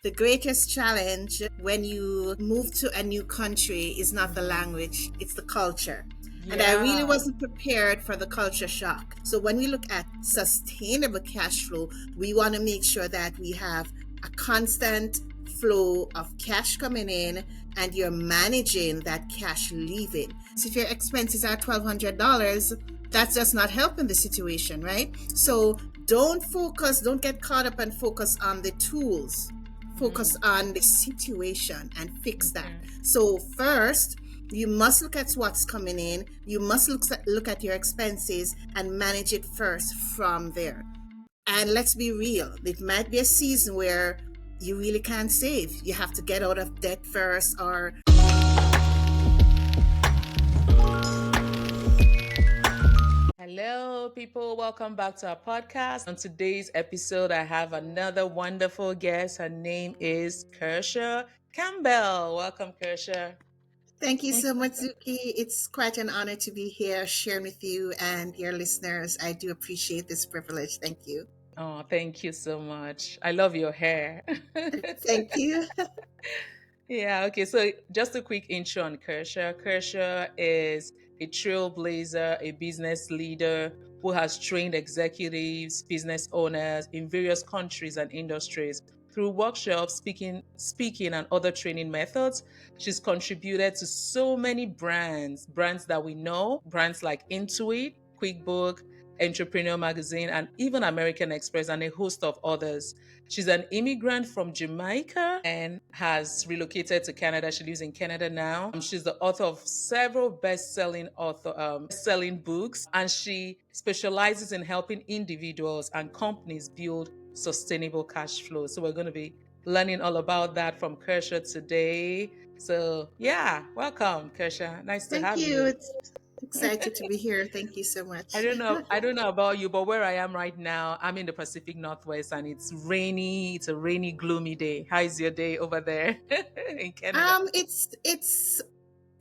The greatest challenge when you move to a new country is not the language, it's the culture. And I really Yeah. wasn't prepared for the culture shock. So when we look at sustainable cash flow, we want to make sure that we have a constant flow of cash coming in and you're managing that cash leaving. So if your expenses are $1,200, that's just not helping the situation, right? So don't get caught up and focus on the tools. Focus on the situation and fix that. Okay. So first, you must look at what's coming in. You must look at your expenses and manage it first from there. And let's be real, it might be a season where you really can't save. You have to get out of debt first or Hello, people. Welcome back to our podcast. On today's episode, I have another wonderful guest. Her name is Kirsha Campbell. Welcome, Kirsha. Thank you so much, Zuki. It's quite an honor to be here sharing with you and your listeners. I do appreciate this privilege. Thank you. Oh, thank you so much. I love your hair. Thank you. Yeah, okay. So just a quick intro on Kirsha. Kirsha is a trailblazer, a business leader who has trained executives, business owners in various countries and industries. Through workshops, speaking and other training methods, she's contributed to so many brands that we know, brands like Intuit, QuickBook, Entrepreneur Magazine, and even American Express, and a host of others. She's an immigrant from Jamaica and has relocated to Canada. She lives in Canada now. She's the author of several best-selling books, and she specializes in helping individuals and companies build sustainable cash flow. So we're going to be learning all about that from Kirsha today. So yeah, welcome, Kirsha. Nice to Thank have you. you. It's excited to be here. Thank you so much. I don't know about you, but where I am right now, I'm in the Pacific Northwest and it's rainy. It's a rainy, gloomy day. How is your day over there in Canada?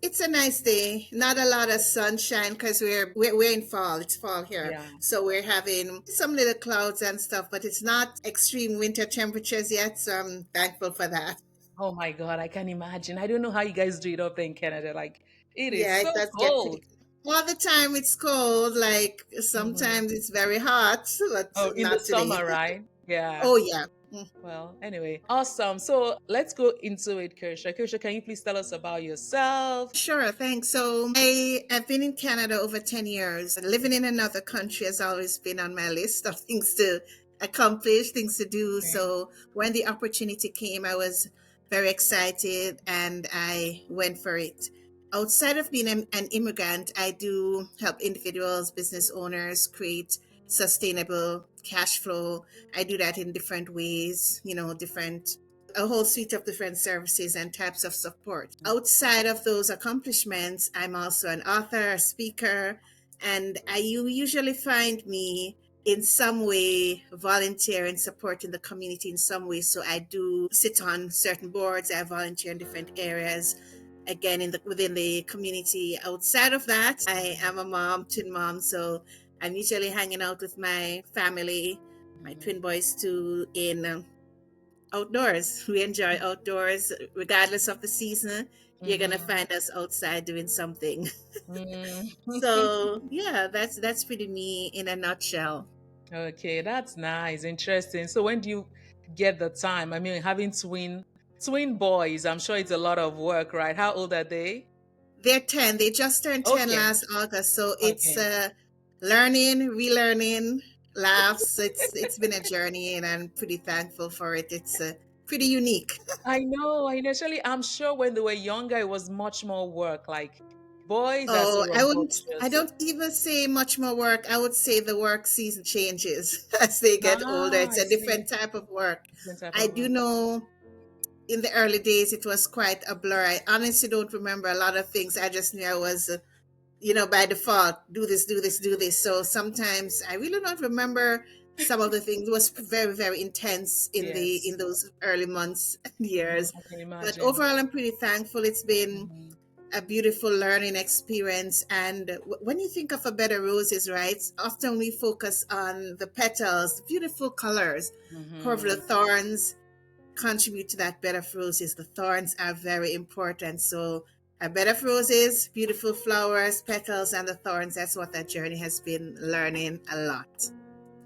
It's a nice day. Not a lot of sunshine because we're in fall. It's fall here, Yeah. so we're having some little clouds and stuff, but it's not extreme winter temperatures yet. So I'm thankful for that. Oh my God, I can imagine. I don't know how you guys do it up there in Canada. Like, it is Yeah, it so does get cold. pretty. All the time it's cold. Like Mhm. sometimes it's very hot, but Oh, in the not today. summer, right? Yeah. Oh yeah. Mm. Well, anyway, awesome. So let's go into it, Kirsha. Kirsha, can you please tell us about yourself? Sure, thanks. So I have been in Canada over 10 years. Living in another country has always been on my list of things to accomplish, things to do. Okay. So when the opportunity came, I was very excited and I went for it. Outside of being an immigrant, I do help individuals, business owners create sustainable cash flow. I do that in different ways, a whole suite of different services and types of support. Outside of those accomplishments, I'm also an author, a speaker, and you usually find me in some way volunteering, supporting the community in some way. So I do sit on certain boards, I volunteer in different areas. Again, within the community. Outside of that, I am a mom, twin mom, so I'm usually hanging out with my family, my twin boys too, in outdoors. We enjoy outdoors, regardless of the season. You're gonna Mm-hmm. find us outside doing something. Mm. So yeah, that's pretty me in a nutshell. Okay, that's nice. Interesting. So when do you get the time? I mean, having twin boys, I'm sure it's a lot of work, right? How old are they? They're 10. They just turned 10 Okay. last August, so it's Okay. learning, relearning, laughs. It's been a journey, and I'm pretty thankful for it. It's pretty unique. I know. I initially, I'm sure when they were younger, it was much more work. Like boys are so Oh, I rambunctious. don't even say much more work. I would say the work season changes as they get older. Ah, It's I a see. different type of work. Different type I of do work. know in the early days it was quite a blur. I honestly don't remember a lot of things. I just knew I was, by default, do this, do this, do this. So sometimes I really don't remember some of the things. It was very, very intense Yes. in those early months and years. I can But imagine. overall, I'm pretty thankful. It's been Mhm. a beautiful learning experience. And when you think of a bed of roses, right? Often we focus on the petals, beautiful colors. However, the Mhm. thorns contribute to that bed of roses, the thorns are very important. So a bed of roses, beautiful flowers, petals, and the thorns, that's what that journey has been, learning a lot.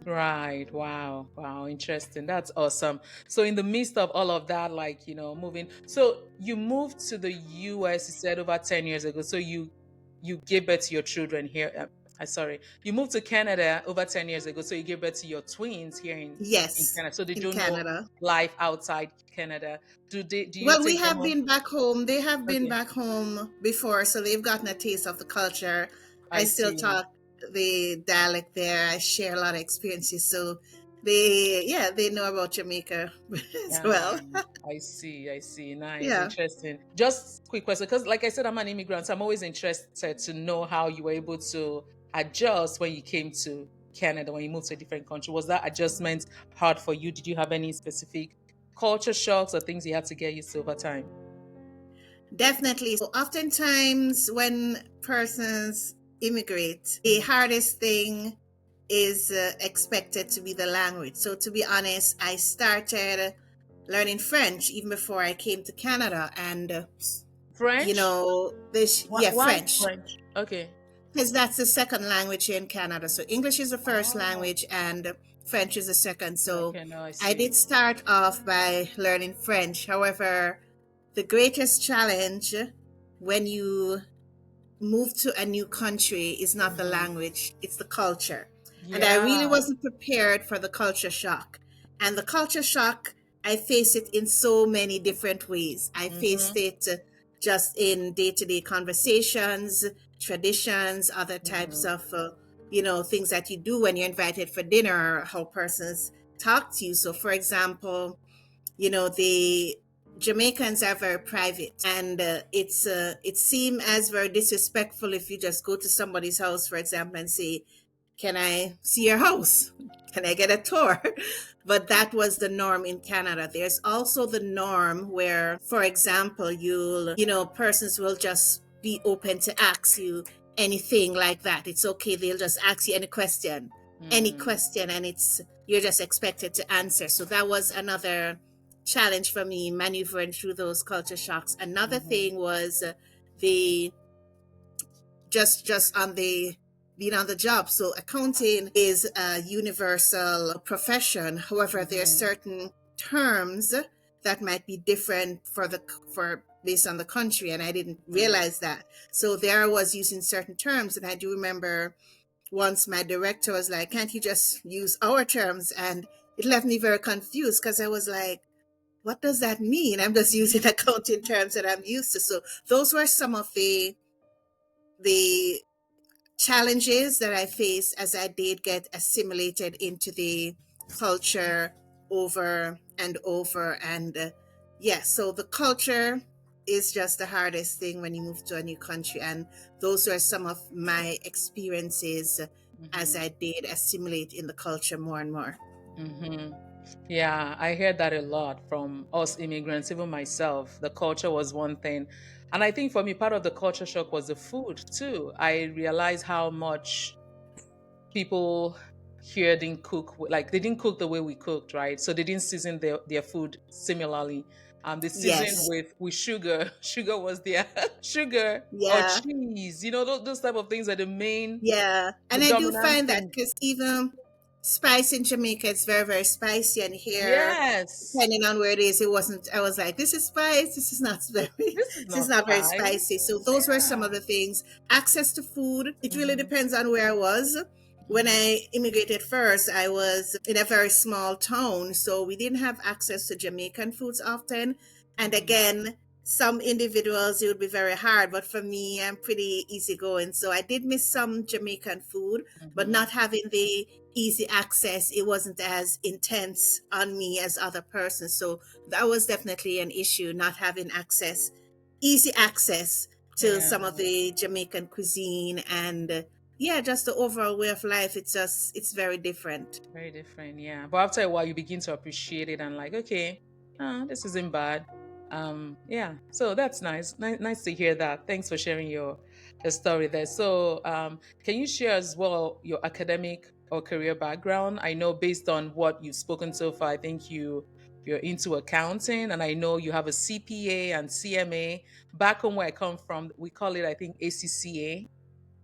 Right. Wow. Wow. Interesting. That's awesome. So in the midst of all of that, like, moving. So you moved to the US, you said over 10 years ago. So you gave birth to your children here. I sorry. You moved to Canada over 10 years ago. So you gave birth to your twins here in Yes, Canada. So they in don't know Canada. life outside Canada. Do you Well, we take them have home? been back home. They have been Okay. back home before, so they've gotten a taste of the culture. I I still see. talk the dialect there. I share a lot of experiences, so they know about Jamaica as Yeah, well. I see. I see. Nice, Yeah. interesting. Just quick question, because like I said, I'm an immigrant. So I'm always interested to know how you were able to adjust when you came to Canada, when you moved to a different country. Was that adjustment hard for you? Did you have any specific culture shocks or things you had to get used to over time? Definitely. So oftentimes when persons immigrate, the Mhm. hardest thing is expected to be the language. So to be honest, I started learning French even before I came to Canada, and French? this, yeah, Why French, French? Okay. because that's the second language here in Canada. So English is the first Oh, language and French is the second. So okay. Now I I see. did start off by learning French. However, the greatest challenge when you move to a new country is not the Hmm. language, it's the culture. And I really Yeah. wasn't prepared for the culture shock. And the culture shock, I face it in so many different ways. I faced Mm-hmm. it just in day to day conversations, traditions, other types Mm-hmm. of, things that you do when you're invited for dinner, or how persons talk to you. So, for example, the Jamaicans are very private, and it seems as very disrespectful if you just go to somebody's house, for example, and say, "Can I see your house? Can I get a tour?" But that was the norm in Canada. There's also the norm where, for example, persons will just be open to ask you anything like that. It's okay. They'll just ask you any Mm-hmm. question, and you're just expected to answer. So that was another challenge for me maneuvering through those culture shocks. Another Mm-hmm. thing was the just on the being on the job. So accounting is a universal profession. However, there are Mm-hmm. certain terms that might be different for based on the country, and I didn't realize that. So there I was using certain terms, and I do remember once my director was like, "Can't you just use our terms?" And it left me very confused because I was like, what does that mean? I'm just using accounting terms that I'm used to. So those were some of the challenges that I faced as I did get assimilated into the culture over and over. And so the culture is just the hardest thing when you move to a new country. And those are some of my experiences as Mm-hmm. I did assimilate in the culture more and more. Mm-hmm. Yeah, I heard that a lot from us immigrants, even myself. The culture was one thing. And I think for me, part of the culture shock was the food too. I realized how much people here didn't cook, like they didn't cook the way we cooked, right? So they didn't season their food similarly. They seasoned Yes. with sugar. Sugar was their sugar or Yeah. cheese. Those type of things are Yeah, the and I do dominant find that thing. because even spice in Jamaica, it's very, very spicy, and here, Yes. depending on where it is, it wasn't. I was like, this is spice. This is not very. This is This is not not very spice. spicy. So those were some Yeah. of the things. Access to food. It really Mm-hmm. depends on where I was. When Mm-hmm. I immigrated first, I was in a very small town, so we didn't have access to Jamaican foods often. And Mm-hmm. again, some individuals it would be very hard, but for me, I'm pretty easygoing. So I did miss some Jamaican food, but Mm-hmm. not having the easy access, it wasn't as intense on me as other persons. So that was definitely an issue, not having easy access to Yeah. some of the Jamaican cuisine, and just the overall way of life. It's very different. Very different, yeah. But after a while, you begin to appreciate it and like, okay, this isn't bad. Yeah. So that's nice. Nice to hear that. Thanks for sharing your story there. So, can you share as well your academic or career background? I know based on what you've spoken so far, I think you you're into accounting, and I know you have a CPA and CMA. Back home where I come from, we call it, I think, ACCA.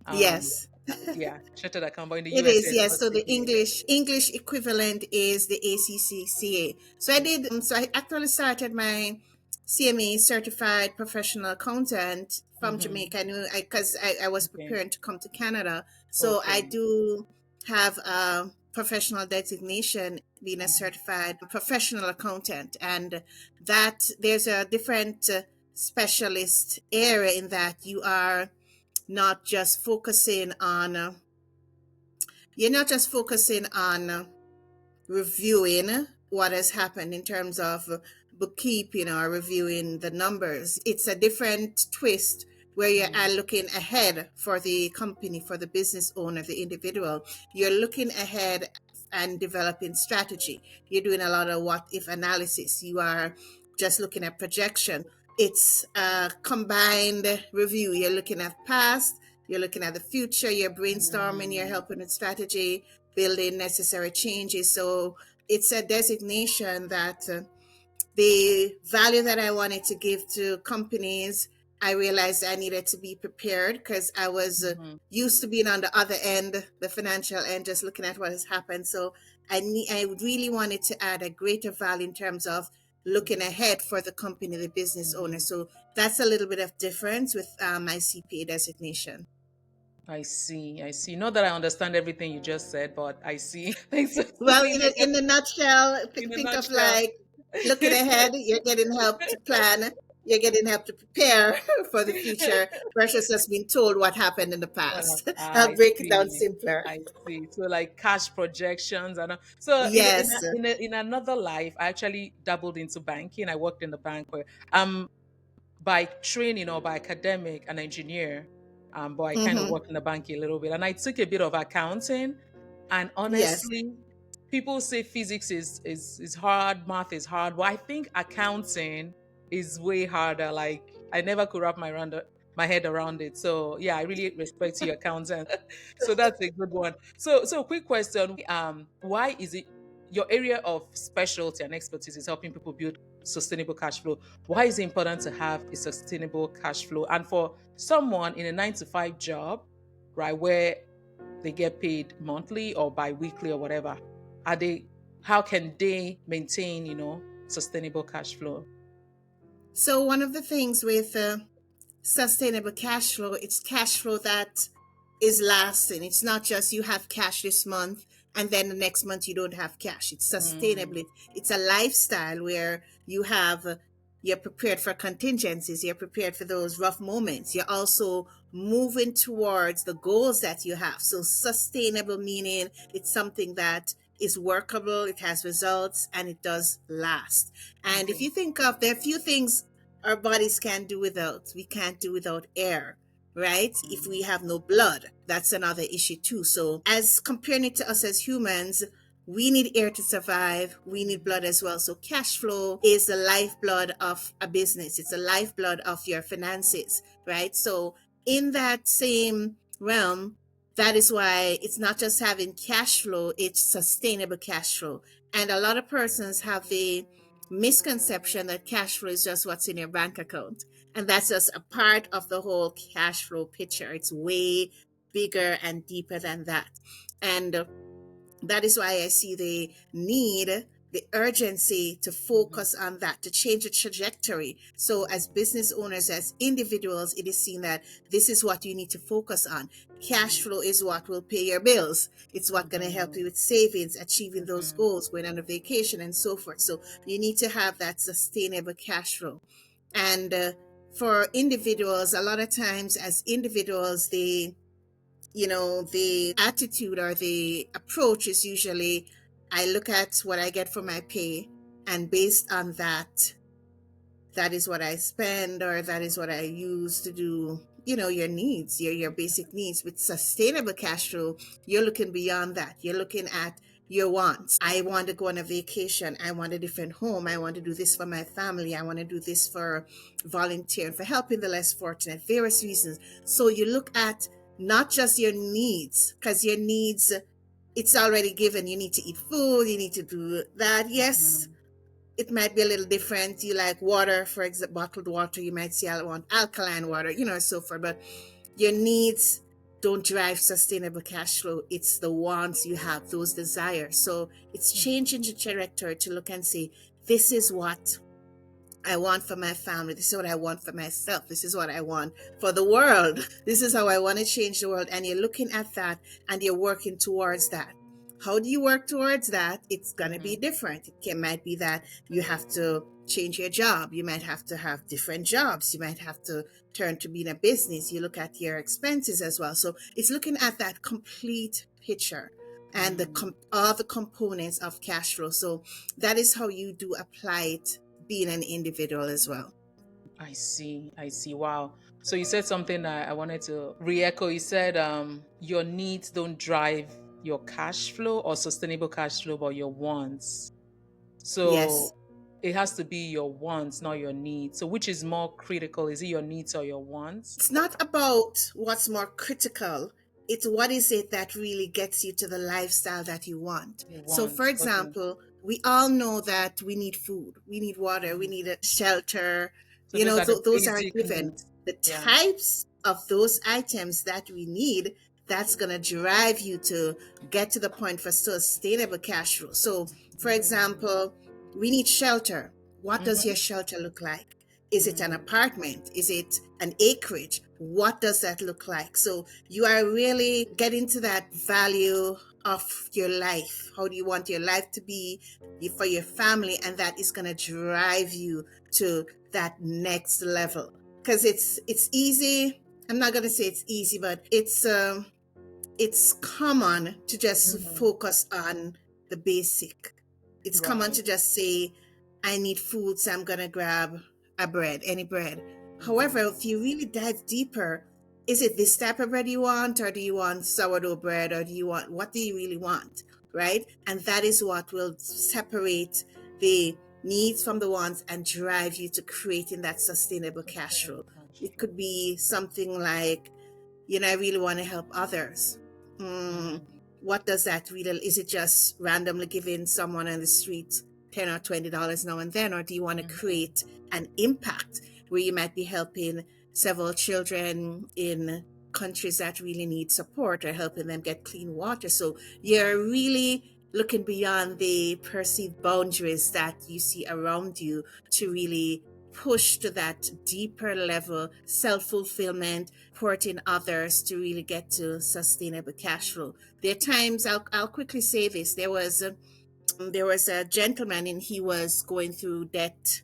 Um, Yes. yeah, chartered account, but in the It US, is, it's yes. called So the CPA. English equivalent is the ACCCA. So I did. So I actually started my CMA certified professional accountant from Mm-hmm. Jamaica. I knew because I was Okay. preparing to come to Canada. So I Okay. do have a professional designation being a Mhm. certified professional accountant, and that there's a different specialist area in that you are not just focusing on. You're not just focusing on reviewing what has happened in terms of bookkeeping or reviewing the numbers. It's a different twist where you are Mm. looking ahead for the company, for the business owner, the individual. You're looking ahead and developing strategy. You're doing a lot of what if analysis. You are just looking at projection. It's a combined review. You're looking at past, you're looking at the future, you're brainstorming, you're Mm. helping with strategy, building necessary changes. So it's a designation that the value that I wanted to give to companies, I realized I needed to be prepared because I was Mhm. used to being on the other end, the financial end, just looking at what has happened. So I really wanted to add a greater value in terms of looking ahead for the company, the business owner. Mhm. So that's a little bit of difference with my CPA designation. I see. I see. Not that I understand everything you just said, but I see. Thanks for Well, explaining it in a nutshell, in a think of nutshell. like looking ahead, you're getting help to plan, you're getting help to prepare for the future versus just being told what happened in the past. I'll I break it down see. simpler. I see. So like cash projections and so Yes. in another life, I actually dabbled into banking. I worked in the bank where by training or by academic an engineer, but I kind of Mm-hmm. worked in the bank a little bit, and I took a bit of accounting. And Yes. honestly, people say physics is hard, math is hard. Well, I think accounting is way harder. Like I never could wrap my head around it. So yeah, I really respect your accountant. So that's a good one. So quick question: why is it your area of specialty and expertise is helping people build sustainable cash flow? Why is it important to have a sustainable cash flow? And for someone in a 9 to 5 job, right, where they get paid monthly or bi-weekly or whatever, are they how can they maintain, sustainable cash flow? So one of the things with sustainable cash flow, it's cash flow that is lasting. It's not just you have cash this month and then the next month you don't have cash. It's Mm, sustainable. It's a lifestyle where you're prepared for contingencies. You're prepared for those rough moments. You're also moving towards the goals that you have. So sustainable meaning it's something that is workable, it has results, and it does last. And if okay. you think of, there are a few things our bodies can't do without. We can't do without air, right? If we Mm, have no blood, that's another issue too. So, as comparing it to us as humans, we need air to survive. We need blood as well. So, cash flow is the lifeblood of a business, it's the lifeblood of your finances, right? So, in that same realm, that is why it's not just having cash flow, it's sustainable cash flow. And a lot of persons have the misconception that cash flow is just what's in your bank account. And that's just a part of the whole cash flow picture. It's way bigger and deeper than that. And that is why I see the need, the urgency to mhm, focus on that, to change the trajectory. So, as business owners, as individuals, it is seen that this is what you need to focus on. Cash flow is what will pay your bills. It's what going to help mhm, you with savings, achieving those mhm, goals, going on a vacation, and so forth. So, you need to have that sustainable cash flow. And for individuals, a lot of times as individuals, the attitude or the approach is usually I look at what I get for my pay, and based on that, that is what I spend or that is what I use to do, your needs, your basic needs. With sustainable cash flow, you're looking beyond that. You're looking at your wants. I want to go on a vacation. I want a different home. I want to do this for my family. I want to do this for volunteering, for helping the less fortunate, various reasons. So you look at not just your needs, because your needs, it's already given. You need to eat food, you need to do that. Yes, mhm, it might be a little different. You like water, for example, bottled water. You might say, I want alkaline water, so forth. But your needs don't drive sustainable cash flow. It's the wants you have, those desires. So it's changing the trajectory to look and say, this is what I want for my family. This is what I want for myself. This is what I want for the world. This is how I want to change the world. And you're looking at that and you're working towards that. How do you work towards that? It's going to be different. Might be that you have to change your job. You might have to have different jobs. You might have to turn to being a business. You look at your expenses as well. So it's looking at that complete picture and all the components of cash flow. So that is how you do apply it being an individual as well. I see. I see. Wow. So you said something that I wanted to re-echo. You said your needs don't drive your cash flow or sustainable cash flow, but your wants. Yes. So it has to be your wants, not your needs. So which is more critical? Is it your needs or your wants? It's not about what's more critical. It's what is it that really gets you to the lifestyle that you want. Your So, for wants. Okay. example, we all know that we need food, we need water, we need a shelter. So those are the Those are basic given. needs. The Yeah. types of those items that we need, that's going to drive you to get to the point for sustainable cash flow. So, for example, we need shelter. What does your shelter look like? Is it an apartment? Is it an acreage? What does that look like? So you are really getting to that value of your life. How do you want your life to be for your family? And that is going to drive you to that next level. Because it's easy. I'm not going to say it's easy, but it's common to just focus on the basic. It's common to just say, I need food, so I'm going to grab a bread, any bread. However, if you really dive deeper, is it this type of bread you want, or do you want sourdough bread, or what do you really want, right? And that is what will separate the needs from the wants and drive you to creating that sustainable cash flow. It could be something like, I really want to help others. What does that really, is it just randomly giving someone on the street $10 or $20 now and then, or do you want to create an impact where you might be helping several children in countries that really need support, or helping them get clean water? So you're really looking beyond the perceived boundaries that you see around you to really push to that deeper level, self-fulfillment, supporting others to really get to sustainable cash flow. There are times, I'll quickly say this, there was a gentleman, and he was going through debt,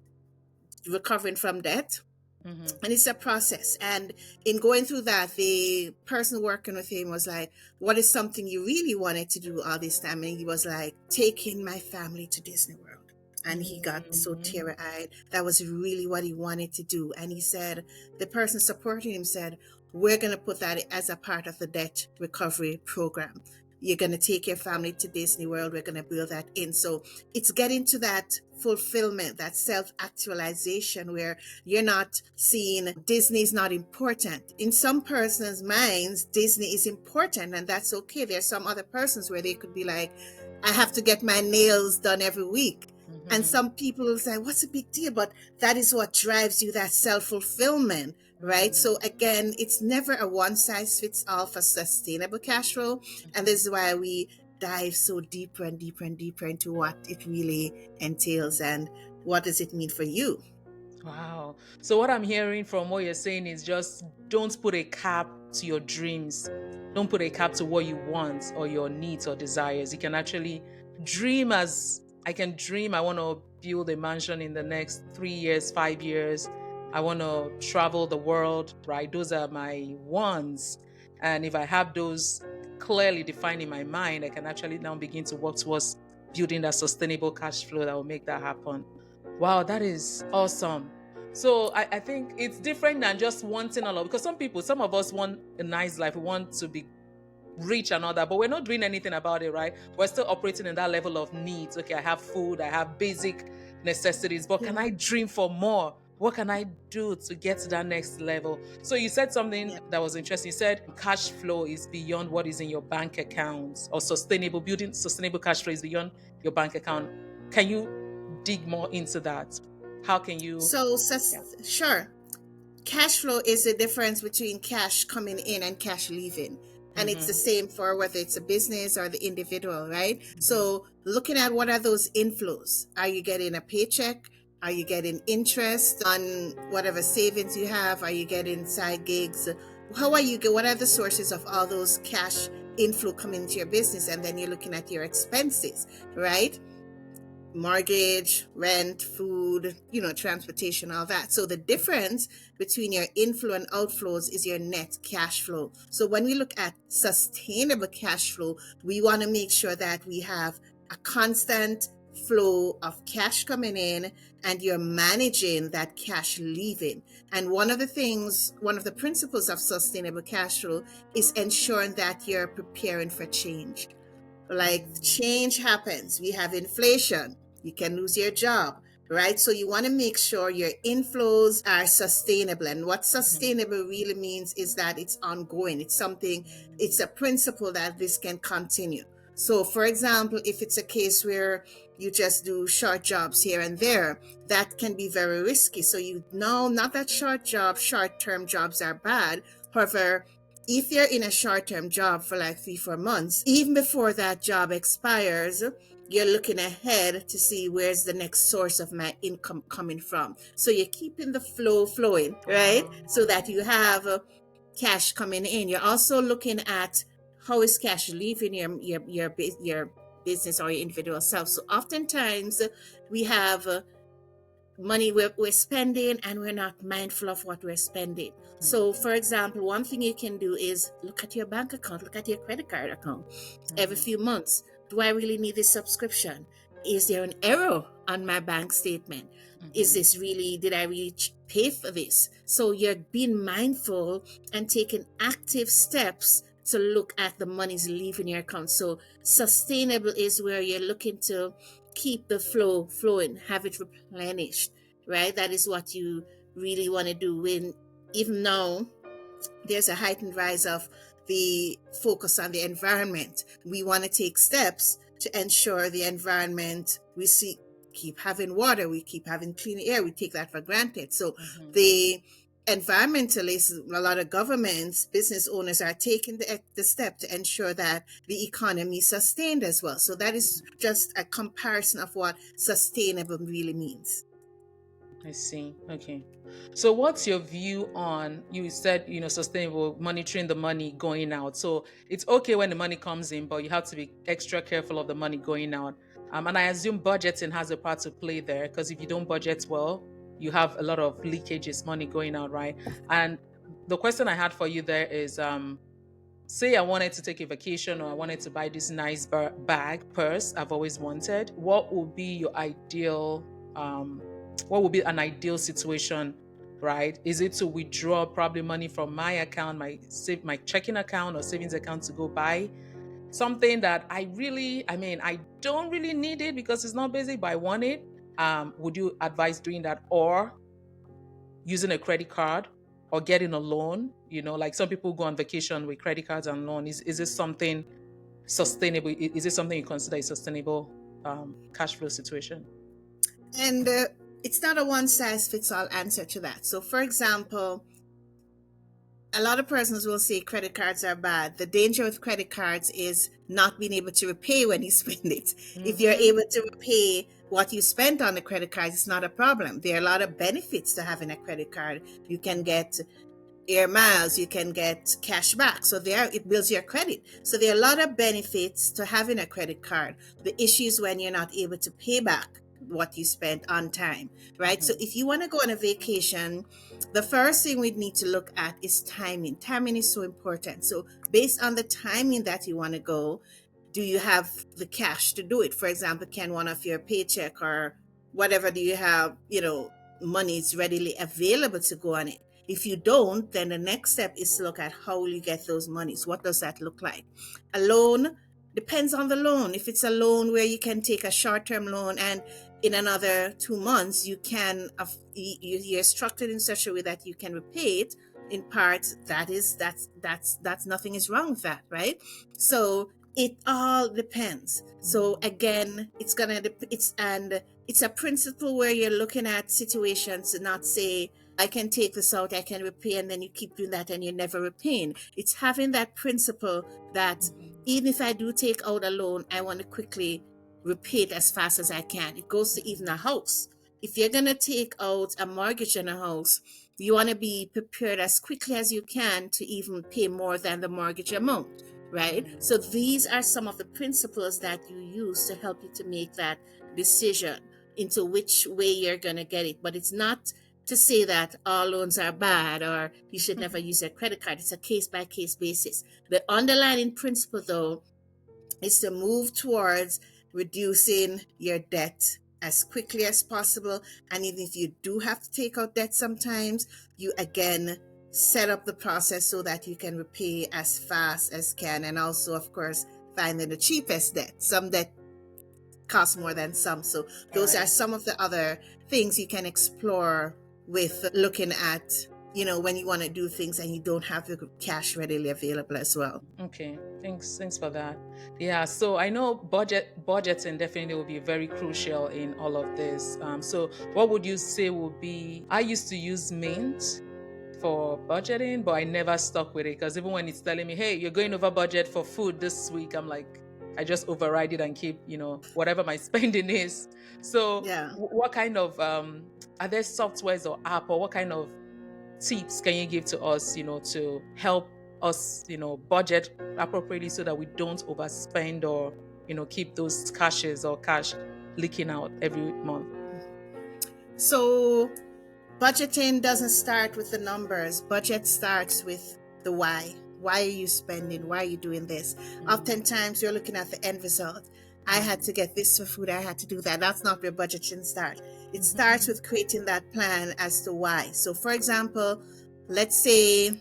recovering from debt. And it's a process. And in going through that, the person working with him was like, what is something you really wanted to do all this time? And he was like, taking my family to Disney World. And he got so teary-eyed. That was really what he wanted to do. And he said, the person supporting him said, we're going to put that as a part of the debt recovery program. You're going to take your family to Disney World. We're going to build that in. So it's getting to that fulfillment, that self-actualization, where you're not seeing Disney is not important. In some persons' minds, Disney is important, and that's okay. There's some other persons where they could be like, I have to get my nails done every week. And some people will say, what's a big deal? But that is what drives you, that self-fulfillment, right? So again, it's never a one-size-fits-all for sustainable cash flow. And this is why we dive so deeper and deeper and deeper into what it really entails and what does it mean for you. Wow. So what I'm hearing from what you're saying is just don't put a cap to your dreams. Don't put a cap to what you want or your needs or desires. You can actually dream as I can dream. I want to build a mansion in the next 3 years, 5 years. I want to travel the world, right? Those are my wants. And if I have those clearly defined in my mind, I can actually now begin to work towards building that sustainable cash flow that will make that happen. Wow, that is awesome. So I think it's different than just wanting a lot, because some of us want a nice life. We want to be rich and all that, but we're not doing anything about it, right? We're still operating in that level of needs. Okay, I have food, I have basic necessities, but can I dream for more? What can I do to get to that next level? So you said something that was interesting. You said cash flow is beyond what is in your bank account, or building sustainable cash flow is beyond your bank account. Can you dig more into that. How can you? So, Yeah. sure. Cash flow is the difference between cash coming in and cash leaving. And it's the Mm-hmm. same for whether it's a business or the individual, right? Mm-hmm. So, looking at what are those inflows? Are you getting a paycheck? Are you getting interest on whatever savings you have? Are you getting side gigs? How are you? What are the sources of all those cash inflow coming into your business? And then you're looking at your expenses, right? Mortgage, rent, food, transportation, all that. So the difference between your inflow and outflows is your net cash flow. So when we look at sustainable cash flow, we want to make sure that we have a constant flow of cash coming in and you're managing that cash leaving. And one of the principles of sustainable cash flow is ensuring that you're preparing for change. Like, change happens, we have inflation, you can lose your job, right? So you want to make sure your inflows are sustainable. And what Mm-hmm. sustainable really means is that it's ongoing, it's a principle that this can continue. So for example, if it's a case where you just do short jobs here and there, that can be very risky. So you know, not that short-term jobs are bad. However, if you're in a short-term job for like 3-4 months, even before that job expires, you're looking ahead to see where's the next source of my income coming from. So you're keeping the flow flowing, right? So that you have cash coming in. You're also looking at how is cash leaving your business or your individual self. So oftentimes we have money we're spending and we're not mindful of what we're spending. So for example, one thing you can do is look at your bank account, look at your credit card account every few months. Do I really need this subscription? Is there an error on my bank statement? Is Mm-hmm. this really, did I really pay for this? So you're being mindful and taking active steps to look at the monies leaving your account. So sustainable is where you're looking to keep the flow flowing, have it replenished, right? That is what you really want to do. When even now there's a heightened rise of the focus on the environment, we want to take steps to ensure the environment, we see, keep having water, we keep having clean air, we take that for granted. So Mm-hmm. the environmentalists, a lot of governments, business owners are taking the step to ensure that the economy is sustained as well. So that is just a comparison of what sustainable really means. I see. Okay. So what's your view on, you said, sustainable, monitoring the money going out. So it's okay when the money comes in, but you have to be extra careful of the money going out. And I assume budgeting has a part to play there, because if you don't budget well, you have a lot of leakages, money going out, right? And the question I had for you there is, say I wanted to take a vacation, or I wanted to buy this nice bag, purse I've always wanted. What would be an ideal situation, right? Is it to withdraw probably money from my account, my checking account or savings account, to go buy something that I don't really need it because it's not basic, but I want it? Would you advise doing that, or using a credit card, or getting a loan? Like some people go on vacation with credit cards and loan. Is this something sustainable? Is this something you consider a sustainable cash flow situation? And it's not a one size fits all answer to that. So for example, a lot of persons will say credit cards are bad. The danger with credit cards is not being able to repay when you spend it. If you're Mm-hmm. able to repay what you spent on the credit cards, it's not a problem. There are a lot of benefits to having a credit card. You can get air miles, you can get cash back. So there, it builds your credit. So there are a lot of benefits to having a credit card. The issue is when you're not able to pay back what you spent on time, right? So Mm-hmm. if you want to go on a vacation, the first thing we need to look at is timing. Timing is so important. So based on the timing that you want to go, do you have the cash to do it? For example, can one of your paycheck or whatever, do you have, money is readily available to go on it? If you don't, then the next step is to look at how will you get those monies? What does that look like? A loan depends on the loan. If it's a loan where you can take a short-term loan and in another 2 months you can, you're structured in such a way that you can repay it in part, that's nothing is wrong with that, right? So It all depends. So again, it's a principle where you're looking at situations and not say, I can take this out, I can repay, and then you keep doing that and you're never repaying. It's having that principle that even if I do take out a loan, I want to quickly repay it as fast as I can. It goes to even a house. If you're going to take out a mortgage on a house, you want to be prepared as quickly as you can to even pay more than the mortgage amount, right? So these are some of the principles that you use to help you to make that decision into which way you're going to get it. But it's not to say that all loans are bad or you should never use a credit card. It's a case by case basis. The underlying principle, though, is to move towards reducing your debt as quickly as possible. And even if you do have to take out debt sometimes, you again set up the process so that you can repay as fast as can. And also, of course, finding the cheapest debt. Some debt costs more than some. So those are some of the other things you can explore with looking at, when you want to do things and you don't have the cash readily available as well. Okay, thanks for that. Yeah, so I know budgeting definitely will be very crucial in all of this. So what would you say would be? I used to use Mint for budgeting, but I never stuck with it because even when it's telling me, "Hey, you're going over budget for food this week," I'm like, I just override it and keep, whatever my spending is. So, Yeah. what kind of are there softwares or app, or what kind of tips can you give to us, to help us, budget appropriately so that we don't overspend or, keep those cashes or cash leaking out every month? So budgeting doesn't start with the numbers. Budget starts with the why. Why are you spending? Why are you doing this? Oftentimes you're looking at the end result. I had to get this for food. I had to do that. That's not where budgeting starts. It starts with creating that plan as to why. So for example, let's say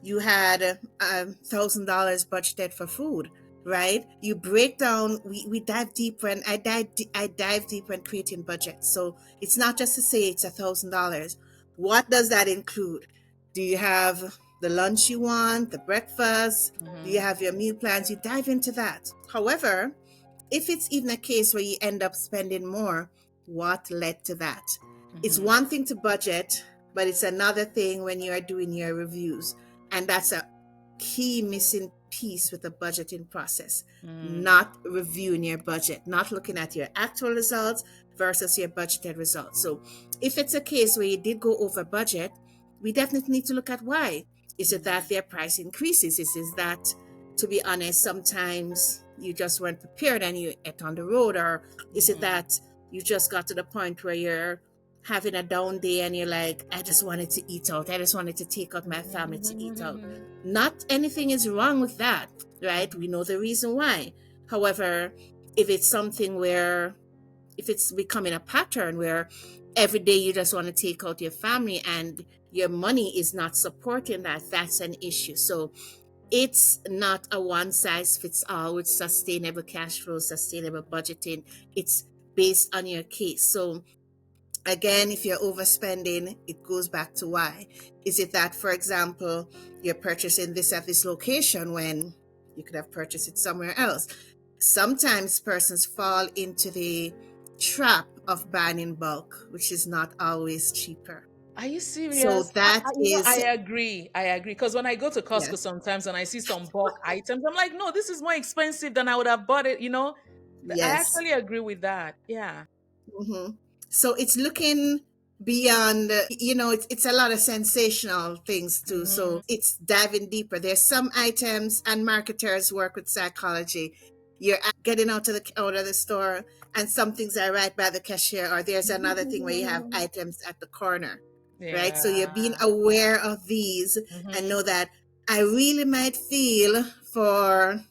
you had $1,000 budgeted for food, right? You break down, we dive deeper, and I dive deeper in creating budgets. So it's not just to say it's $1,000. What does that include? Do you have the lunch you want, the breakfast? Do you have your meal plans? You dive into that. However, if it's even a case where you end up spending more, what led to that? It's one thing to budget, but it's another thing when you are doing your reviews. And that's a key missing piece with the budgeting process. Not reviewing your budget, not looking at your actual results versus your budgeted results. So if it's a case where you did go over budget, we definitely need to look at why. Is it that their price increases? Is that, to be honest, sometimes you just weren't prepared and you ate on the road? Or is it that you just got to the point where you're having a down day and you're like, I just wanted to eat out. I just wanted to take out my family to eat out. Not anything is wrong with that, right? We know the reason why. However, if it's something where, if it's becoming a pattern where every day you just want to take out your family and your money is not supporting that, that's an issue. So it's not a one size fits all with sustainable cash flow, sustainable budgeting. It's based on your case. So again, if you're overspending, it goes back to why. Is it that, for example, you're purchasing this at this location when you could have purchased it somewhere else? Sometimes persons fall into the trap of buying in bulk, which is not always cheaper. Are you So serious? that I is, agree. I agree. Because when I go to Costco yes, sometimes and I see some bulk items, I'm like, no, this is more expensive than I would have bought it. I yes. actually agree with that. Yeah. hmm So it's looking beyond, it's a lot of sensational things too. So it's diving deeper. There's some items, and marketers work with psychology. You're getting out of the store and some things are right by the cashier, or there's another thing where you have items at the corner, right? So you're being Yeah. aware of these and Mm-hmm. know that I really might feel for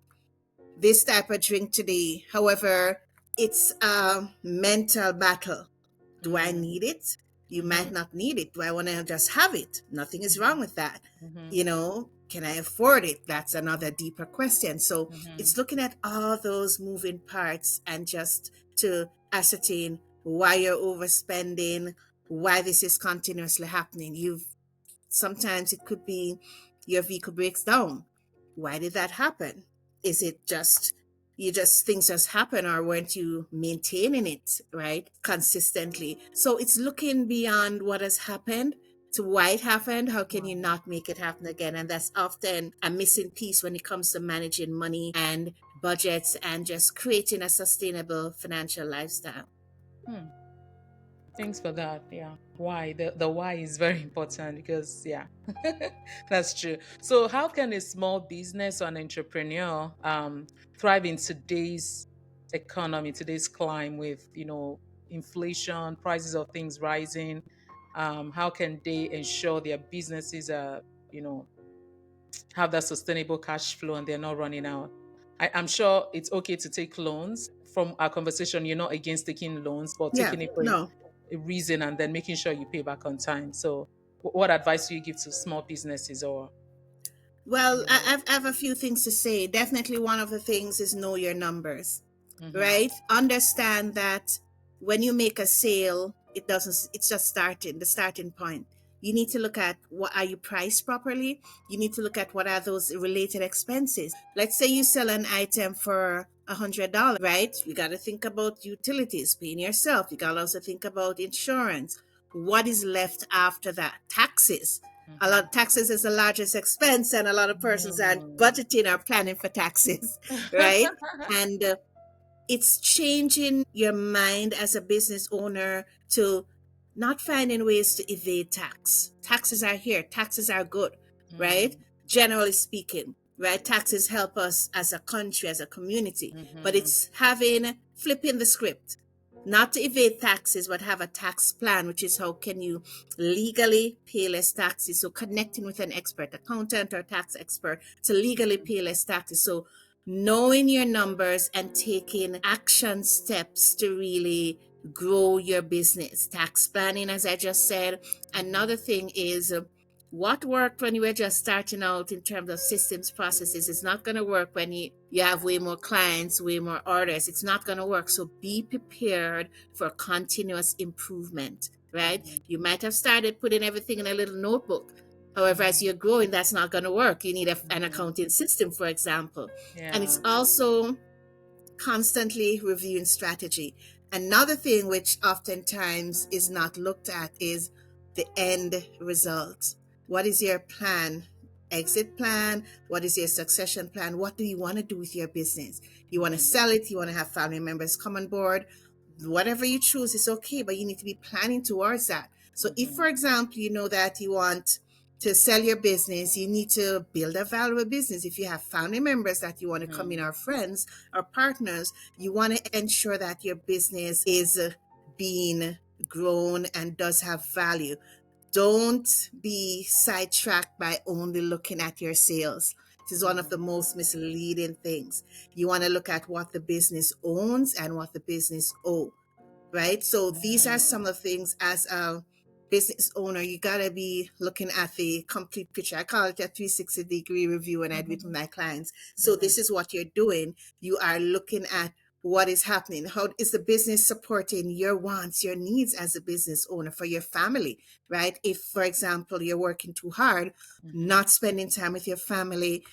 this type of drink today. However, it's a mental battle. Do I need it? You might Mm-hmm. not need it. Do I want to just have it? Nothing is wrong with that. Mm-hmm. Can I afford it? That's another deeper question. So Mm-hmm. it's looking at all those moving parts and just to ascertain why you're overspending, why this is continuously happening. Sometimes it could be your vehicle breaks down. Why did that happen? Is it just you just things just happen, or weren't you maintaining it right consistently? So it's looking beyond what has happened to why it happened. How can you Wow. not make it happen again? And that's often a missing piece when it comes to managing money and budgets and just creating a sustainable financial lifestyle. Hmm. Thanks for that. Yeah. Why? The why is very important because yeah, that's true. So how can a small business or an entrepreneur thrive in today's economy, today's climate with, inflation, prices of things rising? How can they ensure their businesses are, you know, have that sustainable cash flow and they're not running out? I'm sure it's okay to take loans. From our conversation, you're not against taking loans, but Yeah, taking it for no. a reason and then making sure you pay back on time. So, what advice do you give to small businesses or, Well, you know? I have a few things to say. Definitely, one of the things is know your numbers, Mm-hmm, right? Understand that when you make a sale, it doesn't. It's just starting, the starting point. You need to look at what are you priced properly. You need to look at what are those related expenses. Let's say you sell an item for $100, right? You got to think about utilities, paying yourself. You got to also think about insurance. What is left after that? Taxes. A mm-hmm, lot of taxes is the largest expense, and a lot of persons aren't budgeting or planning for taxes, right? And it's changing your mind as a business owner to not finding ways to evade tax. Taxes are here, taxes are good, right? Generally speaking, right? Taxes help us as a country, as a community, but mm-hmm, it's having flipping the script. Not to evade taxes, but have a tax plan, which is how can you legally pay less taxes. So connecting with an expert, accountant or tax expert to legally pay less taxes. So knowing your numbers and taking action steps to really grow your business. Tax planning, as I just said. mm-hmm, Another thing is what worked when you were just starting out in terms of systems processes is not going to work when you have way more clients, way more orders. It's not going to work. So be prepared for continuous improvement, right? mm-hmm, You might have started putting everything in a little notebook. However, as mm-hmm, you're growing, that's not going to work. You need an mm-hmm. accounting system, for example. And it's Yeah. also constantly reviewing strategy. Another thing which oftentimes is not looked at is the end result. What is your plan? Exit plan? What is your succession plan? What do you want to do with your business? You want to Mm-hmm, sell it? You want to have family members come on board? Whatever you choose is okay, but you need to be planning towards that. So if, mm-hmm, for example, you know that you want to sell your business, you need to build a valuable business. If you have family members that you want to come mm-hmm, in, or friends or partners, you want to ensure that your business is being grown and does have value. Don't be sidetracked by only looking at your sales. This is one of mm-hmm, the most misleading things. You want to look at what the business owns and what the business owes, right? So these are some of the things as a business owner, you gotta be looking at the complete picture. I call it a 360-degree review when I do it with mm-hmm, my clients. So mm-hmm, this is what you're doing. You are looking at what is happening. How is the business supporting your wants, your needs as a business owner for your family, right? If, for example, you're working too hard, mm-hmm. not spending time with your family,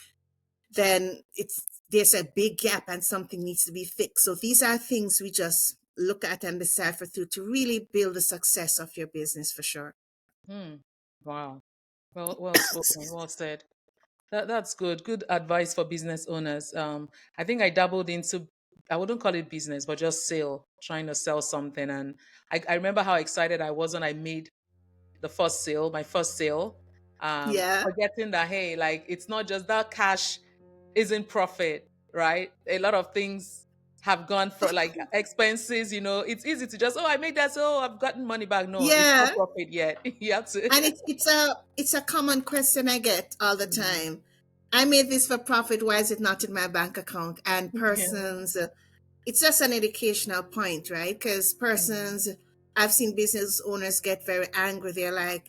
then it's there's a big gap and something needs to be fixed. So these are things we just look at and decipher through to really build the success of your business for sure. Hmm. Wow. Well spoken. Well said. That's good. Good advice for business owners. I think I dabbled into, I wouldn't call it business, but just sale, trying to sell something. And I remember how excited I was when I made my first sale. Yeah. Forgetting that, hey, like it's not just that cash isn't profit, right? A lot of things have gone for like expenses, it's easy to just, oh, I made that, so I've gotten money back. No, it's not Yeah. profit yet. You have to. And it's a common question I get all the Mhm. time. I made this for profit. Why is it not in my bank account? And Yeah. persons it's just an educational point, right? Because Mm, persons, I've seen business owners get very angry. They're like,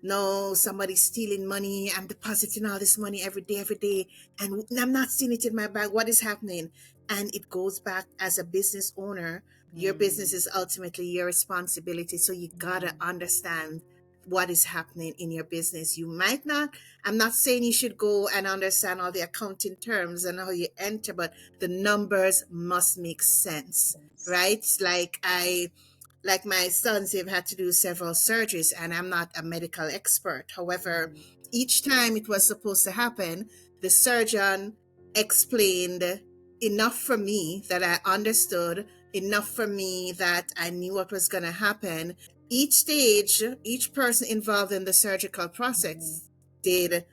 no, somebody's stealing money. I'm depositing all this money every day, and I'm not seeing it in my bank. What is happening? And it goes back as a business owner. Your business mm, is ultimately your responsibility. So you gotta mm, understand what is happening in your business. You might not, I'm not saying you should go and understand all the accounting terms and how you enter, but the numbers must make sense, Yes. right? Like my sons, they've had to do several surgeries, and I'm not a medical expert. However, Mhm. each time it was supposed to happen, the surgeon explained enough for me that I understood, enough for me that I knew what was going to happen. Each stage, each person involved in the surgical Mhm. process did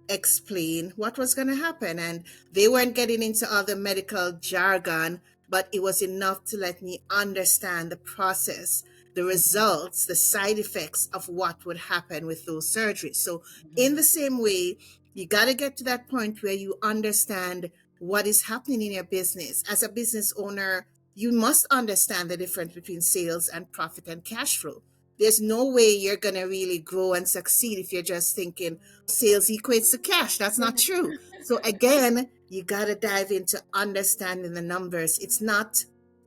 explain what was going to happen. And they weren't getting into all the medical jargon, but it was enough to let me understand the process, the Mhm. results, the side effects of what would happen with those surgeries. So, in Mhm. the same way, you got to get to that point where you understand what is happening in your business. As a business owner, you must understand the difference between sales and profit and cash flow. There's no way you're going to really grow and succeed if you're just thinking sales equates to cash. That's not true. So again, you got to dive into understanding the numbers. It's not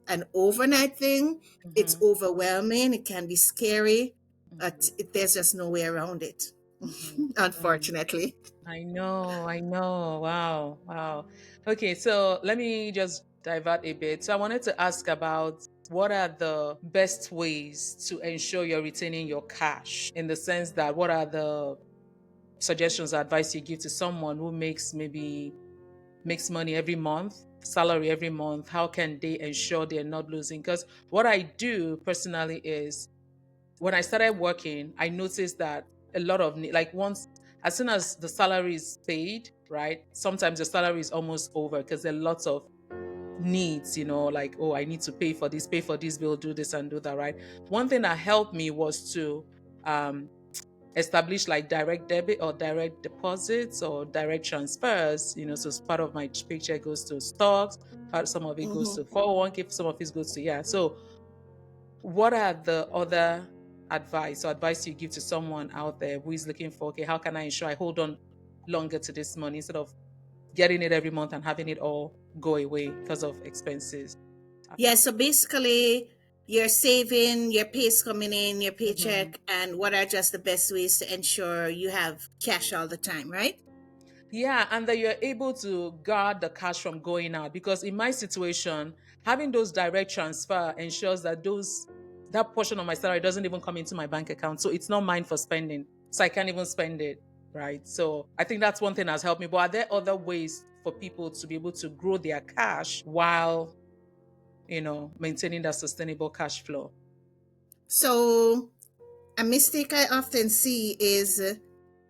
an overnight thing. It's Mhm. overwhelming. It can be scary, but Mhm. there's just no way around it, Mhm. Mhm. unfortunately. I know, I know. Wow, wow. Okay, so let me just divert a bit. So I wanted to ask about what are the best ways to ensure you're retaining your cash, in the sense that what are the suggestions or advice you give to someone who makes money every month, salary every month? How can they ensure they're not losing? Because what I do personally is, when I started working, I noticed that a lot of like, once, as soon as the salary is paid, right? Sometimes the salary is almost over because there are lots of needs, like, oh, I need to pay for this bill, do this and do that, right? One thing that helped me was to um establish like direct debit or direct deposits or direct transfers, so part of my paycheck goes to stocks, some of it goes Mhm. to 401k, some of it goes to, yeah. So what are the other advice you give to someone out there who is looking for, okay, how can I ensure I hold on longer to this money instead of getting it every month and having it all go away because of expenses Yeah, after? so basically, you're saving, your pay's coming in, your Mhm. paycheck, and what are just the best ways to ensure you have cash all the time, right? Yeah, and that you're able to guard the cash from going out. Because in my situation, having those direct transfer ensures that that portion of my salary doesn't even come into my bank account. So it's not mine for spending. So I can't even spend it. Right. So I think that's one thing that's helped me. But are there other ways for people to be able to grow their cash while, maintaining that sustainable cash flow? So, a mistake I often see is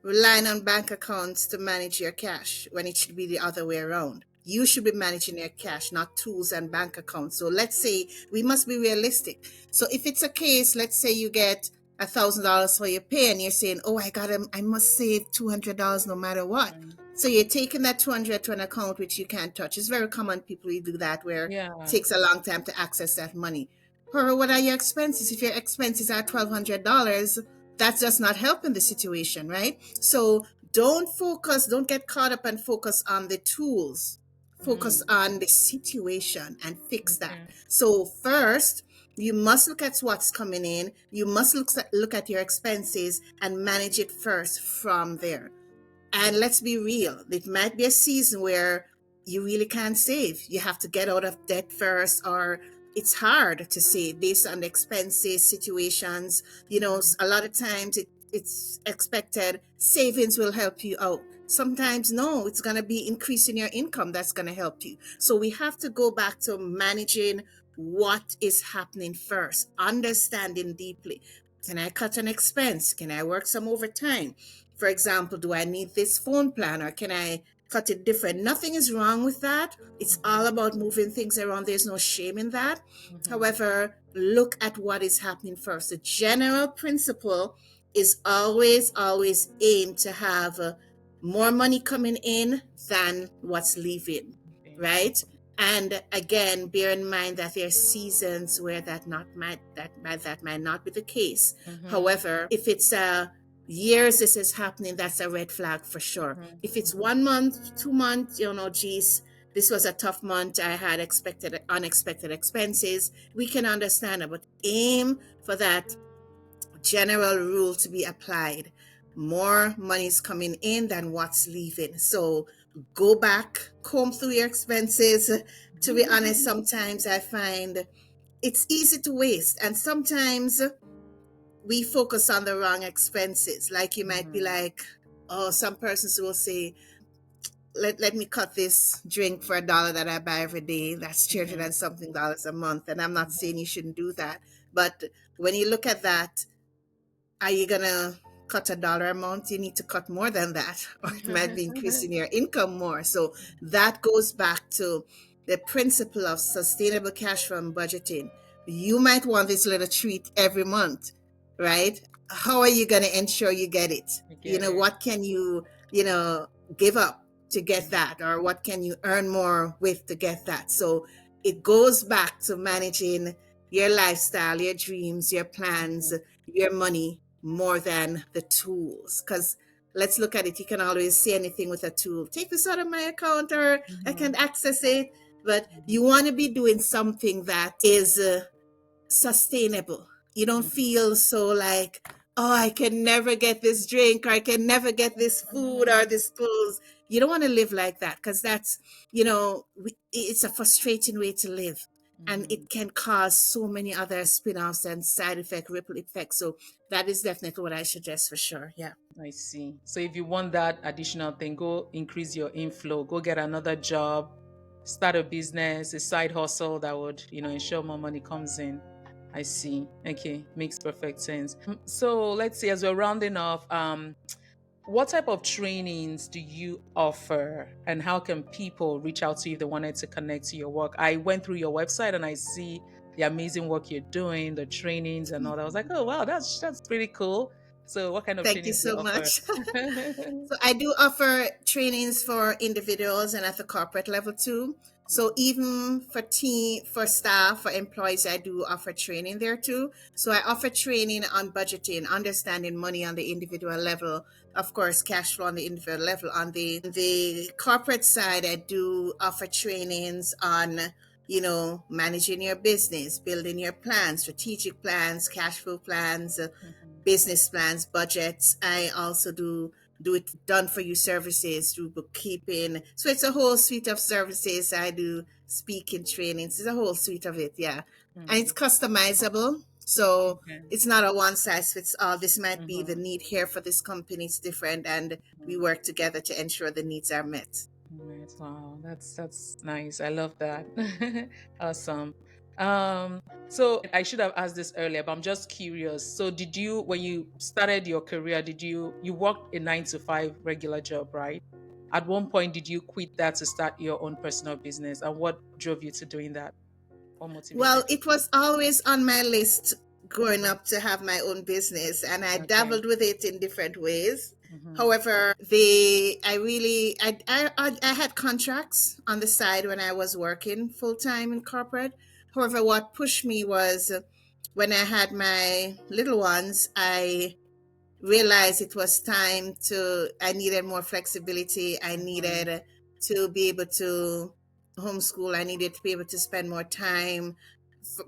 relying on bank accounts to manage your cash when it should be the other way around. You should be managing your cash, not tools and bank accounts. So let's say we must be realistic. So if it's a case, let's say you get $1,000 for your pay and you're saying, oh, I must save $200 no matter what. Mhm. So you're taking that 200 to an account which you can't touch. It's very common people who do that where it Yeah. takes a long time to access that money. Or what are your expenses? If your expenses are $1,200, that's just not helping the situation, right? So don't get caught up and focus on the tools. Focus Mm. on the situation and fix that. Okay. So first, you must look at what's coming in. You must look at your expenses and manage it first from there. And let's be real, it might be a season where you really can't save. You have to get out of debt first, or it's hard to save based on the expenses, situations. Mhm. A lot of times it's expected savings will help you out. Sometimes, no, it's going to be increasing your income that's going to help you. So we have to go back to managing what is happening first, understanding deeply. Can I cut an expense? Can I work some overtime? For example, do I need this phone plan or can I cut it different? Nothing is wrong with that. It's all Mhm. about moving things around. There's no shame in that. Mhm. However, look at what is happening first. The general principle is always aim to have more money coming in than what's leaving, Okay. right? And again, bear in mind that there are seasons where that might not be the case. Mhm. However, if it's years this is happening, that's a red flag for sure. Mhm. If it's Mhm. 1 month, 2 months, geez, this was a tough month. I had unexpected expenses. We can understand it, but aim for that general rule to be applied. More money is coming in than what's leaving. So go back, comb through your expenses. To be honest, sometimes I find it's easy to waste. And sometimes we focus on the wrong expenses. Like you might be like, oh, some persons will say, let me cut this drink for $1 that I buy every day. That's 200 and something dollars a month. And I'm not saying you shouldn't do that. But when you look at that, are you gonna cut $1 a month? You need to cut more than that, or it might be increasing your income more. So that goes back to the principle of sustainable cash flow and budgeting. You might want this little treat every month, right? How are you gonna ensure you get it? I You get know, it. what can you, give up to get that, or what can you earn more with to get that? So it goes back to managing your lifestyle, your dreams, your plans, your money more than the tools. Because let's look at it, you can always say anything with a tool. Take this out of my account, or I can access it. But you want to be doing something that is sustainable. You don't feel so like, oh, I can never get this drink, or I can never get this food or this clothes. You don't want to live like that, because that's, it's a frustrating way to live. And it can cause so many other spin offs and side effect, ripple effects. So that is definitely what I suggest for sure. Yeah. I see. So if you want that additional thing, go increase your inflow, go get another job, start a business, a side hustle that would, ensure more money comes in. I see. Okay, makes perfect sense. So let's see, as we're rounding off, what type of trainings do you offer, and how can people reach out to you if they wanted to connect to your work? I went through your website and I see the amazing work you're doing, the trainings and all that. I was like, oh wow, that's pretty cool. So what kind of Thank you trainings do you so offer? much. So I do offer trainings for individuals and at the corporate level too. So even for for staff, for employees, I do offer training there too. So I offer training on budgeting, understanding money on the individual level, of course, cash flow on the individual level. On the corporate side, I do offer trainings on, managing your business, building your plans, strategic plans, cash flow plans, business plans, budgets. I also do it done for you services, do bookkeeping. So it's a whole suite of services. I do speaking trainings. It's a whole suite of it, yeah. And it's customizable. So Okay. it's not a one size fits all. This might be the Mhm. need here for this company. It's different, and we work together to ensure the needs are met. Right. Wow, that's nice. I love that. Awesome. So I should have asked this earlier, but I'm just curious. So did you, when you started your career, did you worked a 9 to 5 regular job, right? At one point, did you quit that to start your own personal business? And what drove you to doing that? What Well, motivated you? it was always on my list growing up to have my own business, and I Okay. dabbled with it in different ways. Mm-hmm. However, I really, I had contracts on the side when I was working full time in corporate. However, what pushed me was when I had my little ones, I realized it was time to, I needed more flexibility. I Mm-hmm. needed to be able to homeschool. I needed to be able to spend more time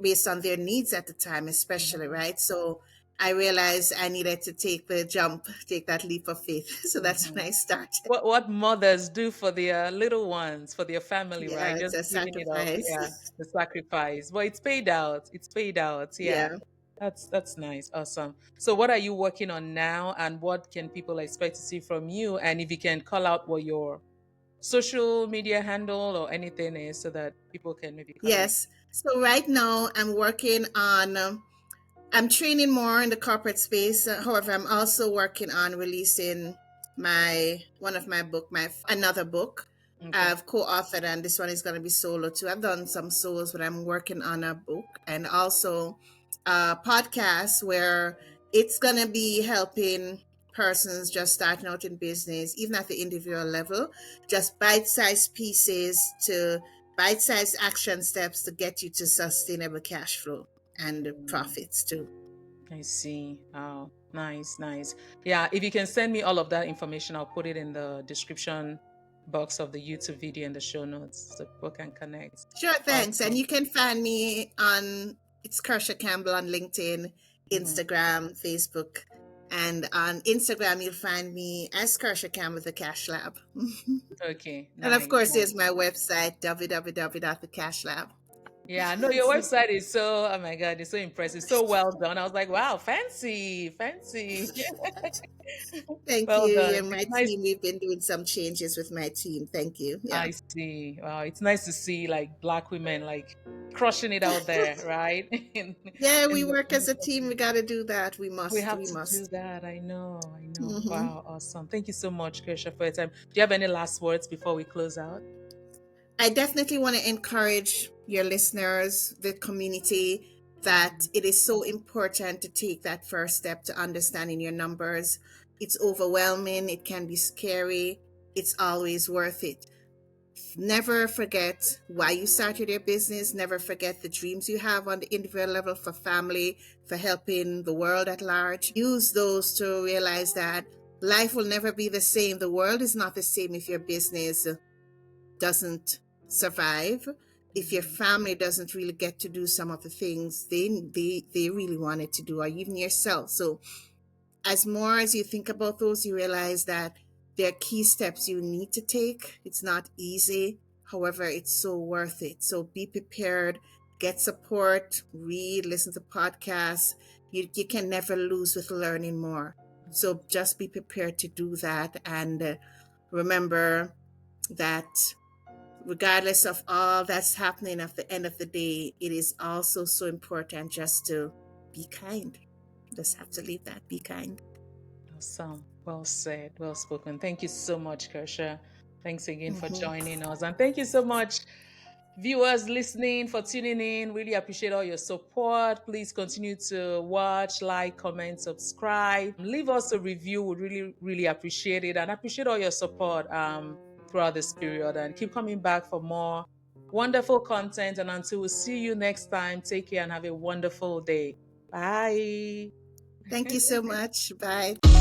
based on their needs at the time, especially, right? So I realized I needed to take the jump, take that leap of faith. So that's Mm-hmm. when I started. What mothers do for their little ones, for their family, right? Yeah, it's Just a giving it up. sacrifice. Yeah, the sacrifice. But it's paid out. It's paid out. Yeah. Yeah. That's nice. Awesome. So what are you working on now, and what can people expect to see from you? And if you can call out what your social media handle or anything is, so that people can maybe connect. Yes. So right now I'm working on I'm training more in the corporate space. However, I'm also working on releasing my one of my book, my another book. Okay. I've co-authored, and this one is going to be solo too. I've done some solos, but I'm working on a book and also a podcast where it's going to be helping persons just starting out in business, even at the individual level, just bite-sized pieces to bite-sized action steps to get you to sustainable cash flow and Mm, profits too. I see. Oh, nice, nice. Yeah, if you can send me all of that information, I'll put it in the description box of the YouTube video in the show notes so people can connect. Sure, thanks. And Awesome. you can find me on, it's Kirsha Campbell on LinkedIn. Instagram, Facebook. And on Instagram, you'll find me as Kirsha Campbell with the CashLab. Okay, And of nice, course, nice. there's my website, www.thecashlab. Yeah, no, your website is so, oh my God, it's so impressive, so well done. I was like, wow, fancy, fancy. Thank Well you. done. Yeah, my It's nice. team, we've been doing some changes with my team. Thank you. Yeah. I see. Wow, it's nice to see like Black women like crushing it out there, right? Yeah, we In work as the a team. We got to do that. We we must. have We to do must. that. I know. I know. Hmm. Wow, awesome. Thank you so much, Kirsha, for your time. Do you have any last words before we close out? I definitely want to encourage your listeners, the community, that it is so important to take that first step to understanding your numbers. It's overwhelming, it can be scary, it's always worth it. Never forget why you started your business. Never forget the dreams you have on the individual level for family, for helping the world at large. Use those to realize that life will never be the same. The world is not the same if your business doesn't survive, if your Mhm. family doesn't really get to do some of the things they really wanted to do, or even yourself. So as more as you think about those, you realize that there are key steps you need to take. It's not easy, however it's so worth it. So be prepared, get support, read, listen to podcasts. You can never lose with learning more. So just be prepared to do that, and remember that regardless of all that's happening at the end of the day, it is also so important just to be kind. Just have to leave that. Be kind. Awesome. Well said. Well spoken. Thank you so much, Kirsha. Thanks again for Hmm. joining us. And thank you so much, viewers listening, for tuning in. Really appreciate all your support. Please continue to watch, like, comment, subscribe. Leave us a review. We really, really appreciate it. And appreciate all your support throughout this period. And keep coming back for more wonderful content. And until we see you next time, take care and have a wonderful day. Bye. Thank you so much. Bye.